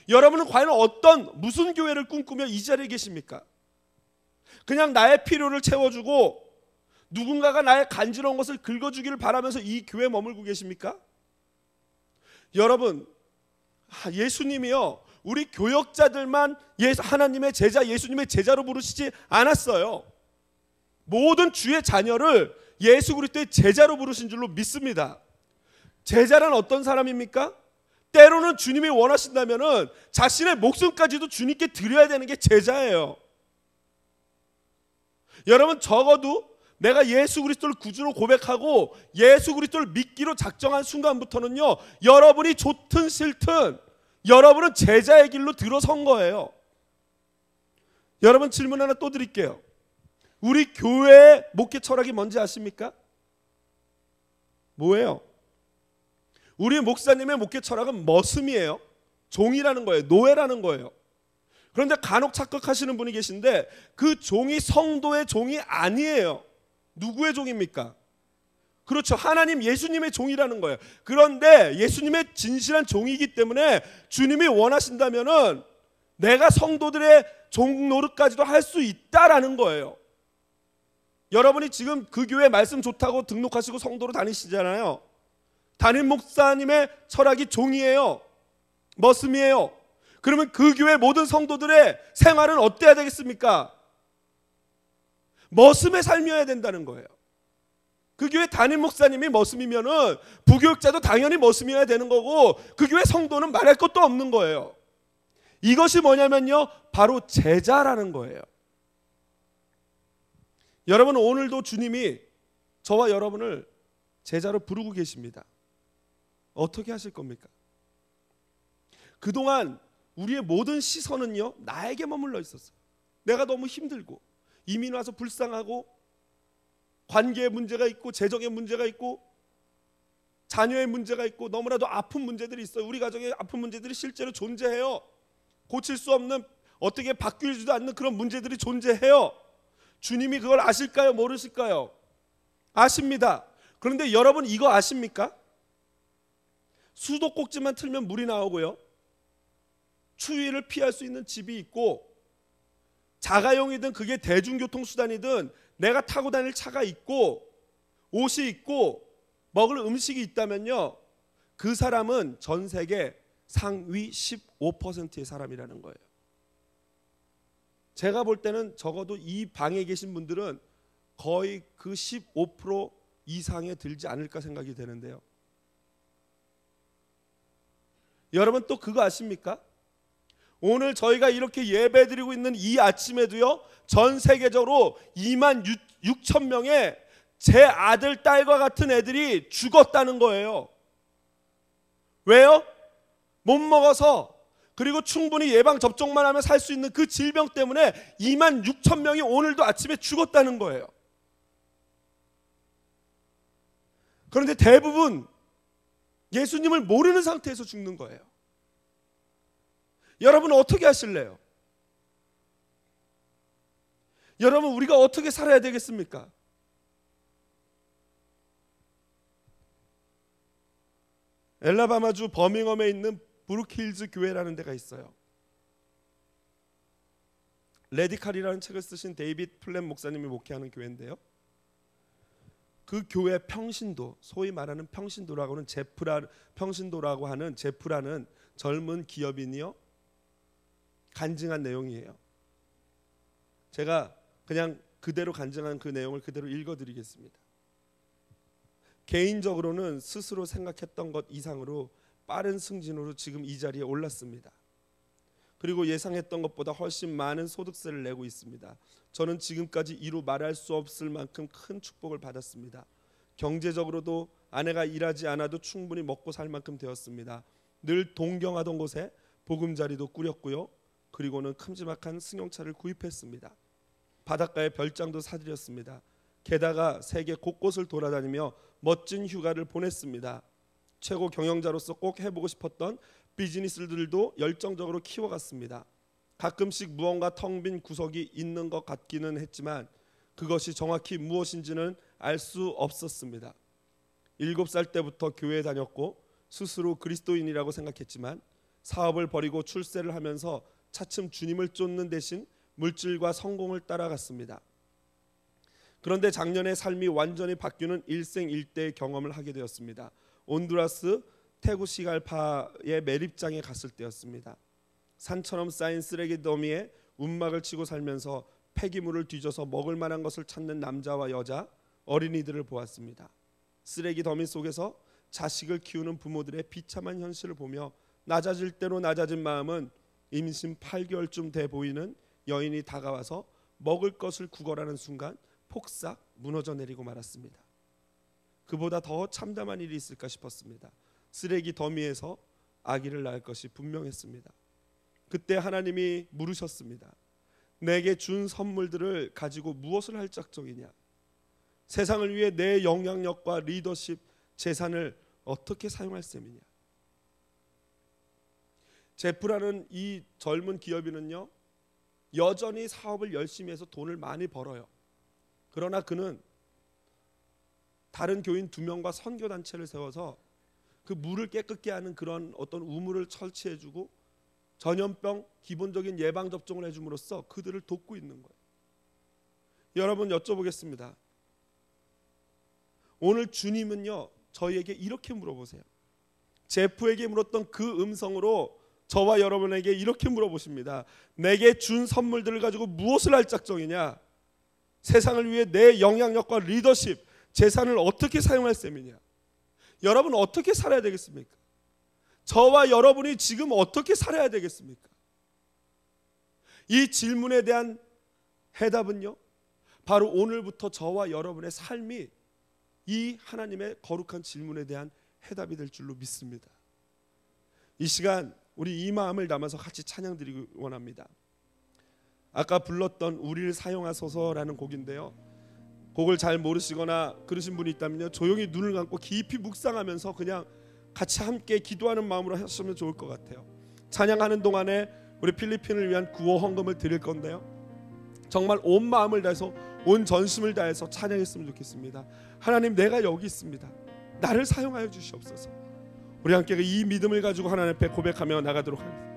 여러분은 과연 무슨 교회를 꿈꾸며 이 자리에 계십니까? 그냥 나의 필요를 채워주고 누군가가 나의 간지러운 것을 긁어주기를 바라면서 이 교회에 머물고 계십니까? 여러분 예수님이요 우리 교역자들만 하나님의 제자, 예수님의 제자로 부르시지 않았어요. 모든 주의 자녀를 예수 그리스도의 제자로 부르신 줄로 믿습니다. 제자란 어떤 사람입니까? 때로는 주님이 원하신다면은 자신의 목숨까지도 주님께 드려야 되는 게 제자예요. 여러분 적어도 내가 예수 그리스도를 구주로 고백하고 예수 그리스도를 믿기로 작정한 순간부터는요, 여러분이 좋든 싫든 여러분은 제자의 길로 들어선 거예요. 여러분 질문 하나 또 드릴게요. 우리 교회의 목회 철학이 뭔지 아십니까? 뭐예요? 우리 목사님의 목회 철학은 머슴이에요. 종이라는 거예요. 노예라는 거예요. 그런데 간혹 착각하시는 분이 계신데 그 종이 성도의 종이 아니에요. 누구의 종입니까? 그렇죠. 하나님 예수님의 종이라는 거예요. 그런데 예수님의 진실한 종이기 때문에 주님이 원하신다면은 내가 성도들의 종 노릇까지도 할 수 있다라는 거예요. 여러분이 지금 그 교회 말씀 좋다고 등록하시고 성도로 다니시잖아요. 담임 목사님의 철학이 종이에요. 머슴이에요. 그러면 그 교회 모든 성도들의 생활은 어때야 되겠습니까? 머슴의 삶이어야 된다는 거예요. 그 교회 담임 목사님이 머슴이면은 부교육자도 당연히 머슴이어야 되는 거고 그 교회 성도는 말할 것도 없는 거예요. 이것이 뭐냐면요, 바로 제자라는 거예요. 여러분 오늘도 주님이 저와 여러분을 제자로 부르고 계십니다. 어떻게 하실 겁니까? 그동안 우리의 모든 시선은요 나에게 머물러 있었어요. 내가 너무 힘들고 이민 와서 불쌍하고 관계의 문제가 있고 재정의 문제가 있고 자녀의 문제가 있고 너무나도 아픈 문제들이 있어요. 우리 가정에 아픈 문제들이 실제로 존재해요. 고칠 수 없는, 어떻게 바뀌지도 않는 그런 문제들이 존재해요. 주님이 그걸 아실까요? 모르실까요? 아십니다. 그런데 여러분 이거 아십니까? 수도꼭지만 틀면 물이 나오고요, 추위를 피할 수 있는 집이 있고, 자가용이든 그게 대중교통수단이든 내가 타고 다닐 차가 있고, 옷이 있고, 먹을 음식이 있다면요, 그 사람은 전 세계 상위 15%의 사람이라는 거예요. 제가 볼 때는 적어도 이 방에 계신 분들은 거의 그 15% 이상에 들지 않을까 생각이 되는데요. 여러분 또 그거 아십니까? 오늘 저희가 이렇게 예배드리고 있는 이 아침에도요, 전 세계적으로 2만 6천 명의 제 아들, 딸과 같은 애들이 죽었다는 거예요. 왜요? 못 먹어서, 그리고 충분히 예방접종만 하면 살 수 있는 그 질병 때문에 2만 6천 명이 오늘도 아침에 죽었다는 거예요. 그런데 대부분 예수님을 모르는 상태에서 죽는 거예요. 여러분 어떻게 하실래요? 여러분 우리가 어떻게 살아야 되겠습니까? 엘라바마주 버밍엄에 있는 브루크힐즈 교회라는 데가 있어요. 레디칼이라는 책을 쓰신 데이빗 플랫 목사님이 목회하는 교회인데요, 그 교회 평신도, 소위 말하는 평신도라고 하는 제프라는 젊은 기업인이요, 간증한 내용이에요. 제가 그냥 그대로 간증한 그 내용을 그대로 읽어드리겠습니다. 개인적으로는 스스로 생각했던 것 이상으로 빠른 승진으로 지금 이 자리에 올랐습니다. 그리고 예상했던 것보다 훨씬 많은 소득세를 내고 있습니다. 저는 지금까지 이루 말할 수 없을 만큼 큰 축복을 받았습니다. 경제적으로도 아내가 일하지 않아도 충분히 먹고 살 만큼 되었습니다. 늘 동경하던 곳에 보금자리도 꾸렸고요, 그리고는 큼지막한 승용차를 구입했습니다. 바닷가에 별장도 사들였습니다. 게다가 세계 곳곳을 돌아다니며 멋진 휴가를 보냈습니다. 최고 경영자로서 꼭 해보고 싶었던 비즈니스들도 열정적으로 키워갔습니다. 가끔씩 무언가 텅 빈 구석이 있는 것 같기는 했지만 그것이 정확히 무엇인지는 알 수 없었습니다. 7살 때부터 교회에 다녔고 스스로 그리스도인이라고 생각했지만 사업을 버리고 출세를 하면서 차츰 주님을 쫓는 대신 물질과 성공을 따라갔습니다. 그런데 작년에 삶이 완전히 바뀌는 일생일대의 경험을 하게 되었습니다. 온두라스 테구시갈파의 매립장에 갔을 때였습니다. 산처럼 쌓인 쓰레기 더미에 움막을 치고 살면서 폐기물을 뒤져서 먹을 만한 것을 찾는 남자와 여자, 어린이들을 보았습니다. 쓰레기 더미 속에서 자식을 키우는 부모들의 비참한 현실을 보며 낮아질 대로 낮아진 마음은 임신 8개월쯤 돼 보이는 여인이 다가와서 먹을 것을 구걸하는 순간 폭삭 무너져 내리고 말았습니다. 그보다 더 참담한 일이 있을까 싶었습니다. 쓰레기 더미에서 아기를 낳을 것이 분명했습니다. 그때 하나님이 물으셨습니다. 내게 준 선물들을 가지고 무엇을 할 작정이냐? 세상을 위해 내 영향력과 리더십, 재산을 어떻게 사용할 셈이냐? 제프라는 이 젊은 기업인은요, 여전히 사업을 열심히 해서 돈을 많이 벌어요. 그러나 그는 다른 교인 2명과 선교단체를 세워서 그 물을 깨끗게 하는 그런 어떤 우물을 설치해주고 전염병 기본적인 예방접종을 해줌으로써 그들을 돕고 있는 거예요. 여러분 여쭤보겠습니다. 오늘 주님은요, 저희에게 이렇게 물어보세요. 제프에게 물었던 그 음성으로 저와 여러분에게 이렇게 물어보십니다. 내게 준 선물들을 가지고 무엇을 할 작정이냐? 세상을 위해 내 영향력과 리더십, 재산을 어떻게 사용할 셈이냐? 여러분 어떻게 살아야 되겠습니까? 저와 여러분이 지금 어떻게 살아야 되겠습니까? 이 질문에 대한 해답은요, 바로 오늘부터 저와 여러분의 삶이 이 하나님의 거룩한 질문에 대한 해답이 될 줄로 믿습니다. 이 시간 우리 이 마음을 담아서 같이 찬양드리기 원합니다. 아까 불렀던 우리를 사용하소서라는 곡인데요, 곡을 잘 모르시거나 그러신 분이 있다면요, 조용히 눈을 감고 깊이 묵상하면서 그냥 같이 함께 기도하는 마음으로 하시면 좋을 것 같아요. 찬양하는 동안에 우리 필리핀을 위한 구호 헌금을 드릴 건데요, 정말 온 마음을 다해서 온 전심을 다해서 찬양했으면 좋겠습니다. 하나님, 내가 여기 있습니다. 나를 사용하여 주시옵소서. 우리 함께 이 믿음을 가지고 하나님 앞에 고백하며 나가도록 하겠습니다.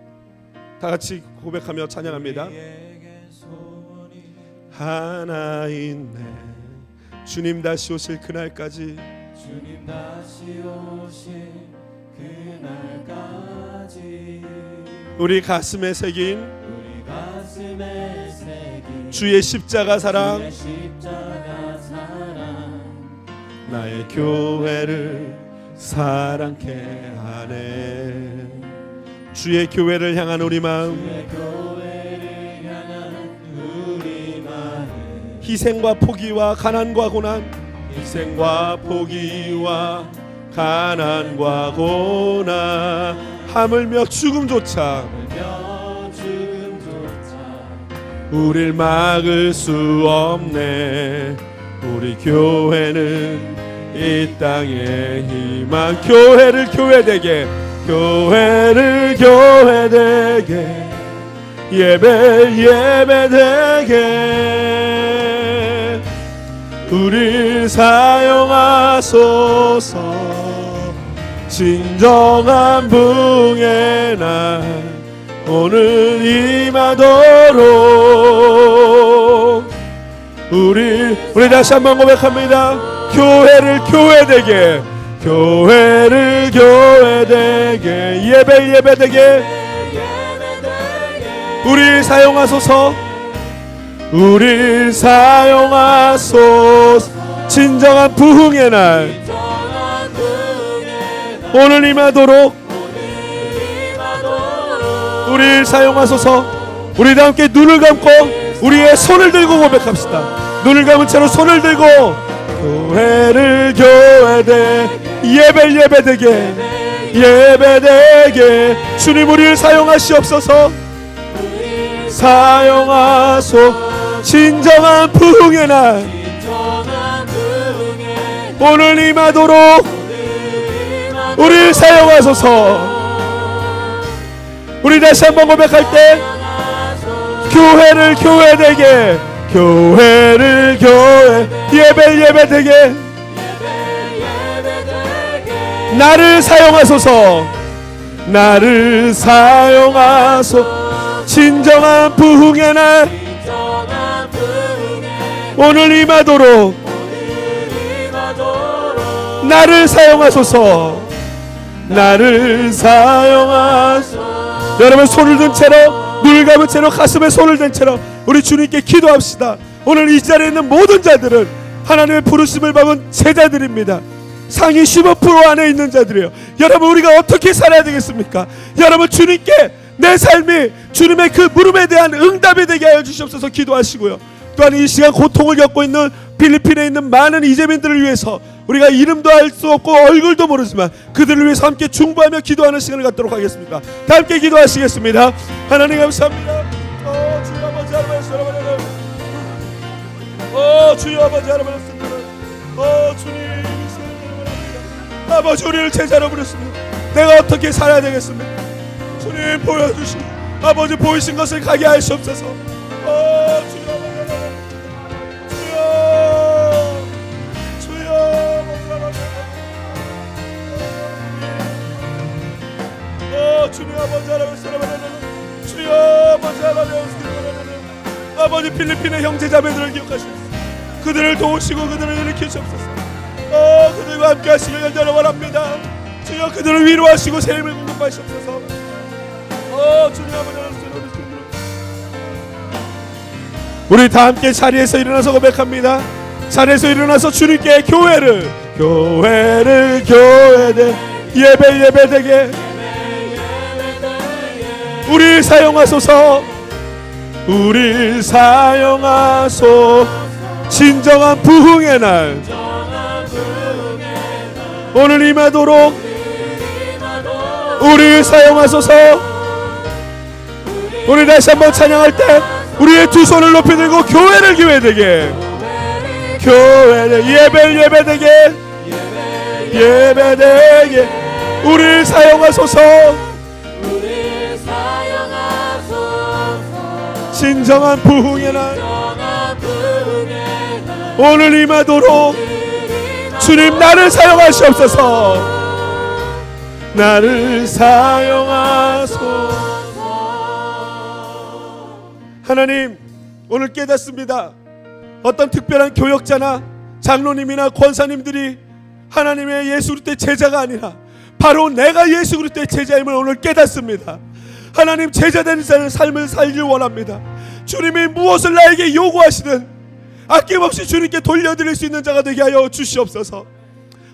다 같이 고백하며 찬양합니다. 하나 있네. 주님 다시 오실 그날까지, 주님 다시 오실 그날까지 우리 가슴에 새긴 주의 십자가 사랑, 나의 교회를 사랑케 하네. 주의 교회를 향한 우리 마음, 희생과 포기와 가난과 고난, 희생과 포기와 가난과 고난, 하물며 죽음조차 우릴 막을 수 없네. 우리 교회는 이 땅의 희망. 교회를 교회되게, 교회를 교회되게, 예배 예배되게 우릴 사용하소서. 진정한 부흥의 날 오늘 임하도록 우리 다시 한번 고백합니다. 교회를 교회되게, 교회를 교회되게, 예배 예배되게 우리 사용하소서. 우리 사용하소서. 진정한 부흥의 날 오늘 임하도록 우리를 사용하소서. 우리 다 함께 눈을 감고 우리의 손을 들고 고백합시다. 눈을 감은 채로 손을 들고 교회를 교회되 예배 예배되게, 예배되게 주님 우리를 사용하시옵소서. 사용하소. 진정한 부흥의 날 오늘 임하도록 우리를 사용하소서. 우리 다시 한번 고백할 때 교회를 교회되게, 교회를 교회 예배 예배되게 나를 사용하소서. 나를 사용하소. 진정한 부흥의 날 오늘 임하도록 나를 사용하소서. 나를 사용하소서. 여러분 손을 든 채로, 눈을 감은 채로, 가슴에 손을 댄 채로 우리 주님께 기도합시다. 오늘 이 자리에 있는 모든 자들은 하나님의 부르심을 받은 제자들입니다. 상위 15% 안에 있는 자들이에요. 여러분 우리가 어떻게 살아야 되겠습니까? 여러분 주님께 내 삶이 주님의 그 물음에 대한 응답이 되게 하여 주시옵소서 기도하시고요. 또한 이 시간 고통을 겪고 있는 필리핀에 있는 많은 이재민들을 위해서 우리가 이름도 알 수 없고 얼굴도 모르지만 그들을 위해서 함께 중보하며 기도하는 시간을 갖도록 하겠습니다. 다 함께 기도하시겠습니다. 하나님 감사합니다. 주여 아버지 하나님 주여 아버지 하나님 주님 아버지 우리를 제자로 부르십니다. 내가 어떻게 살아야 되겠습니까? 주님 보여주시고 아버지 보이신 것을 가게 하시옵소서. 주여 주님 아버지 하나님 주여 아버지 하나님 아버지 필리핀의 형제자매들을 기억하시옵소서. 그들을 도우시고 그들을 일으키시옵소서. 그들과 함께 하시길 간절히 원합니다. 주여 그들을 위로하시고 새 힘을 공급하시옵소서. 주님 아버지 하나님 우리 다 함께 자리에서 일어나서 고백합니다. 자리에서 일어나서 주님께 교회를 교회되 예배 예배되게 우리를 사용하소서. 우리를 사용하소. 진정한 부흥의 날 오늘 임하도록 우리를 사용하소서. 우리 다시 한번 찬양할 때 우리의 두 손을 높이 들고 교회를 교회되게, 교회를 예배 예배되게, 예배되게 우리를 사용하소서. 진정한 부흥의 날 오늘 임하도록 주님 나를 사용하시옵소서. 나를 사용하소서. 하나님, 오늘 깨닫습니다. 어떤 특별한 교역자나 장로님이나 권사님들이 하나님의 예수 그리스도의 제자가 아니라 바로 내가 예수 그리스도의 제자임을 오늘 깨닫습니다. 하나님, 제자된 삶을 살길 원합니다. 주님이 무엇을 나에게 요구하시든 아낌없이 주님께 돌려드릴 수 있는 자가 되게 하여 주시옵소서.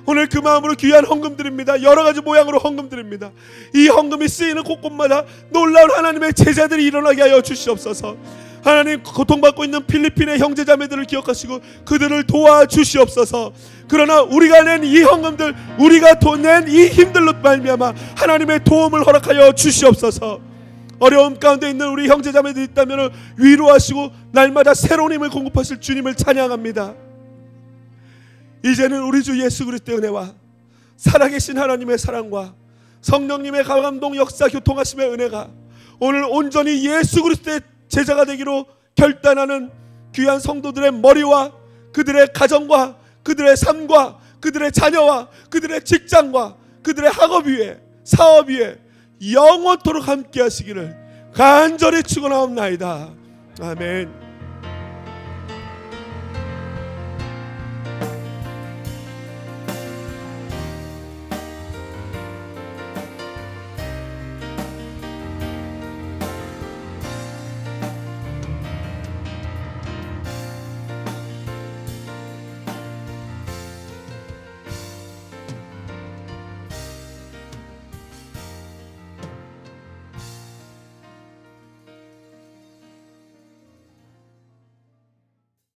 오늘 그 마음으로 귀한 헌금 드립니다. 여러가지 모양으로 헌금 드립니다. 이 헌금이 쓰이는 곳곳마다 놀라운 하나님의 제자들이 일어나게 하여 주시옵소서. 하나님, 고통받고 있는 필리핀의 형제자매들을 기억하시고 그들을 도와주시옵소서. 그러나 우리가 낸 이 헌금들, 우리가 낸 이 힘들로 말미암아 하나님의 도움을 허락하여 주시옵소서. 어려움 가운데 있는 우리 형제자매들이 있다면 위로하시고 날마다 새로운 힘을 공급하실 주님을 찬양합니다. 이제는 우리 주 예수 그리스도의 은혜와 살아계신 하나님의 사랑과 성령님의 감동 역사 교통하심의 은혜가 오늘 온전히 예수 그리스도의 제자가 되기로 결단하는 귀한 성도들의 머리와 그들의 가정과 그들의 삶과 그들의 자녀와 그들의 직장과 그들의 학업 위에 사업 위에 영원토록 함께 하시기를 간절히 축원하옵나이다. 아멘.